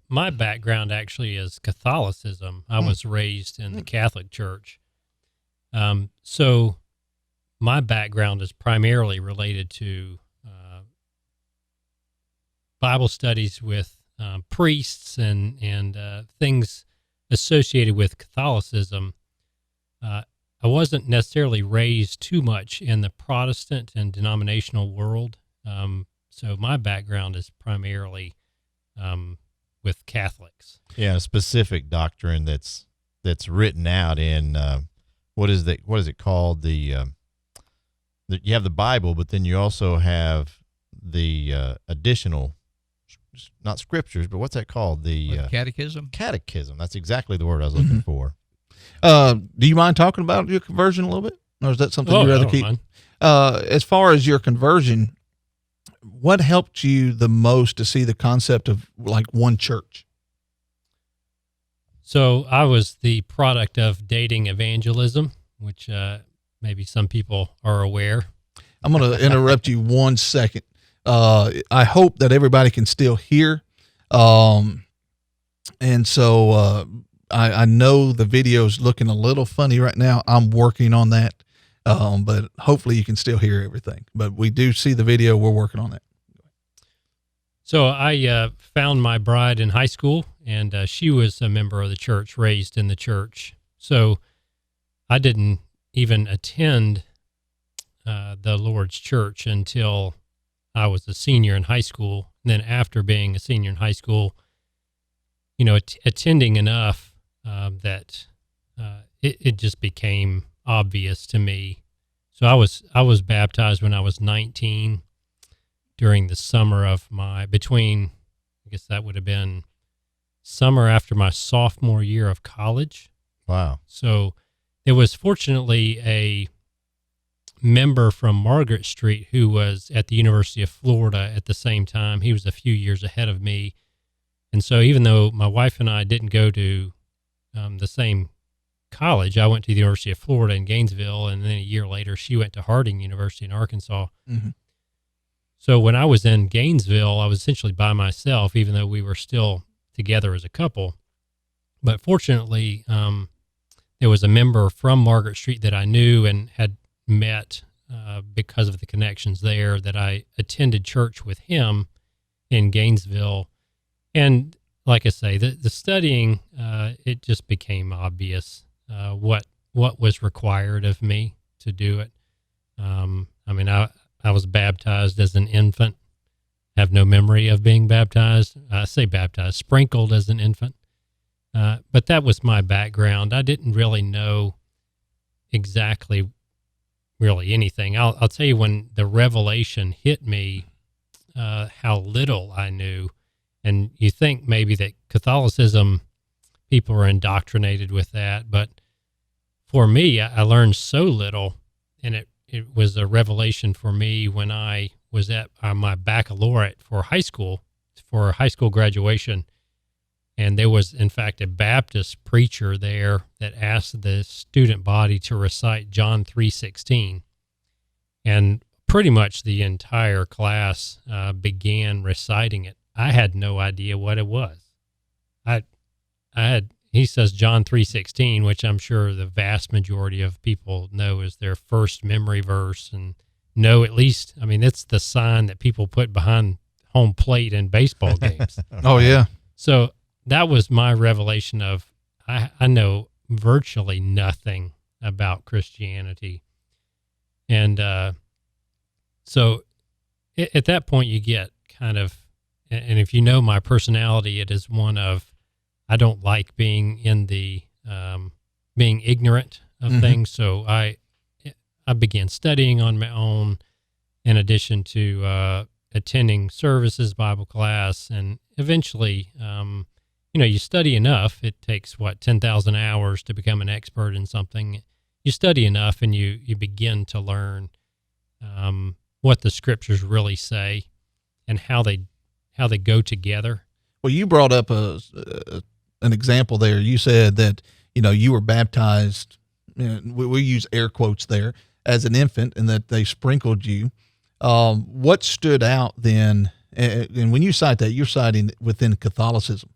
my background actually is Catholicism. I was raised in the Catholic Church. So my background is primarily related to Bible studies with priests and things associated with Catholicism. I wasn't necessarily raised too much in the Protestant and denominational world. So my background is primarily with Catholics. Yeah, a specific doctrine that's written out in what is it called? You have the Bible, but then you also have the additional, not scriptures, but what's that called? The catechism. Catechism. That's exactly the word I was looking for. Do you mind talking about your conversion a little bit, or is that something you'd rather keep? Mind. As far as your conversion, what helped you the most to see the concept of like one church? So I was the product of dating evangelism, which maybe some people are aware. I'm going to interrupt you 1 second. I hope that everybody can still hear. And so I know the video is looking a little funny right now. I'm working on that. But hopefully you can still hear everything. But we do see the video. We're working on that. So I found my bride in high school, and she was a member of the church, raised in the church. So I didn't even attend the Lord's church until I was a senior in high school. And then after being a senior in high school, attending enough that it just became obvious to me. So I was baptized when I was 19 during the summer of I guess that would have been summer after my sophomore year of college. Wow. So there was fortunately a member from Margaret Street who was at the University of Florida at the same time. He was a few years ahead of me. And so even though my wife and I didn't go to the same college, I went to the University of Florida in Gainesville, and then a year later she went to Harding University in Arkansas. Mm-hmm. So when I was in Gainesville, I was essentially by myself, even though we were still together as a couple. But fortunately, there was a member from Margaret Street that I knew and had met because of the connections there, that I attended church with him in Gainesville. And like I say, the studying, it just became obvious what was required of me to do it. I was baptized as an infant, have no memory of being baptized. I say baptized, sprinkled as an infant. But that was my background. I didn't really know exactly really anything. I'll tell you, when the revelation hit me, how little I knew. And you think maybe that Catholicism, people are indoctrinated with that. But for me, I learned so little, and it was a revelation for me when I was at my baccalaureate for high school graduation. And there was, in fact, a Baptist preacher there that asked the student body to recite John 3:16. And pretty much the entire class began reciting it. I had no idea what it was. He says John 3:16, which I'm sure the vast majority of people know is their first memory verse, and know at least, it's the sign that people put behind home plate in baseball games. Oh, yeah. So that was my revelation of, I know virtually nothing about Christianity. And so at that point you get kind of, and if you know my personality, it is one of, I don't like being in the, being ignorant of things. So I began studying on my own, in addition to attending services, Bible class, and eventually, you study enough. It takes 10,000 hours to become an expert in something. You study enough, and you begin to learn what the scriptures really say and how they go together. Well, you brought up an example there. You said that you were baptized. We use air quotes there, as an infant, and that they sprinkled you. What stood out then? And when you cite that, you're citing within Catholicism.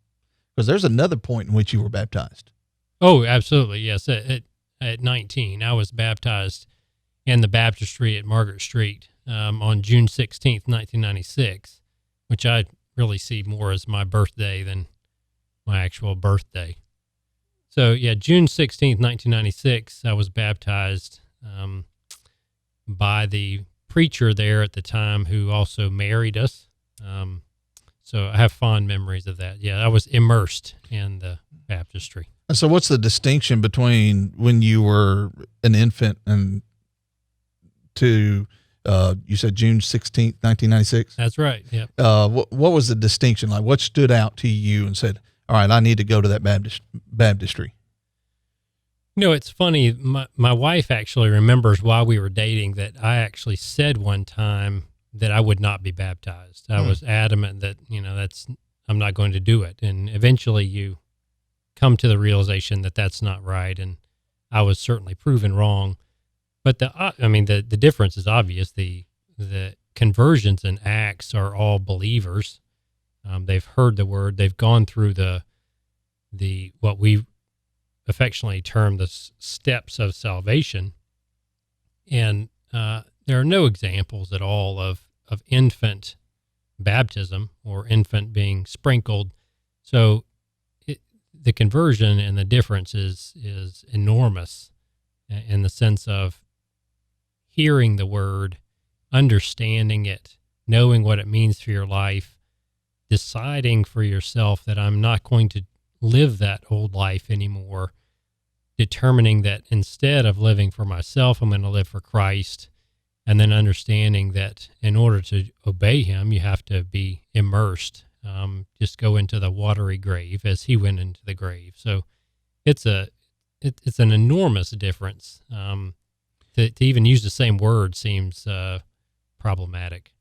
Because there's another point in which you were baptized. Oh, absolutely. Yes. At 19, I was baptized in the baptistry at Margaret Street on June 16th, 1996, which I really see more as my birthday than my actual birthday. So, yeah, June 16th, 1996, I was baptized by the preacher there at the time who also married us. So I have fond memories of that. Yeah, I was immersed in the baptistry. And so what's the distinction between when you were an infant and to, you said June 16th, 1996? That's right. Yeah. What was the distinction? Like, what stood out to you and said, all right, I need to go to that baptistry? You know, it's funny. My wife actually remembers while we were dating that I actually said one time that I would not be baptized. I was adamant that, I'm not going to do it. And eventually you come to the realization that that's not right. And I was certainly proven wrong. But the difference is obvious. The conversions in Acts are all believers. They've heard the word. They've gone through the what we affectionately term the steps of salvation. And there are no examples at all of infant baptism or infant being sprinkled. So the conversion and the difference is enormous in the sense of hearing the word, understanding it, knowing what it means for your life, deciding for yourself that I'm not going to live that old life anymore, determining that instead of living for myself, I'm going to live for Christ, and then understanding that in order to obey him, you have to be immersed, just go into the watery grave as he went into the grave. So it's an enormous difference. To even use the same word seems problematic.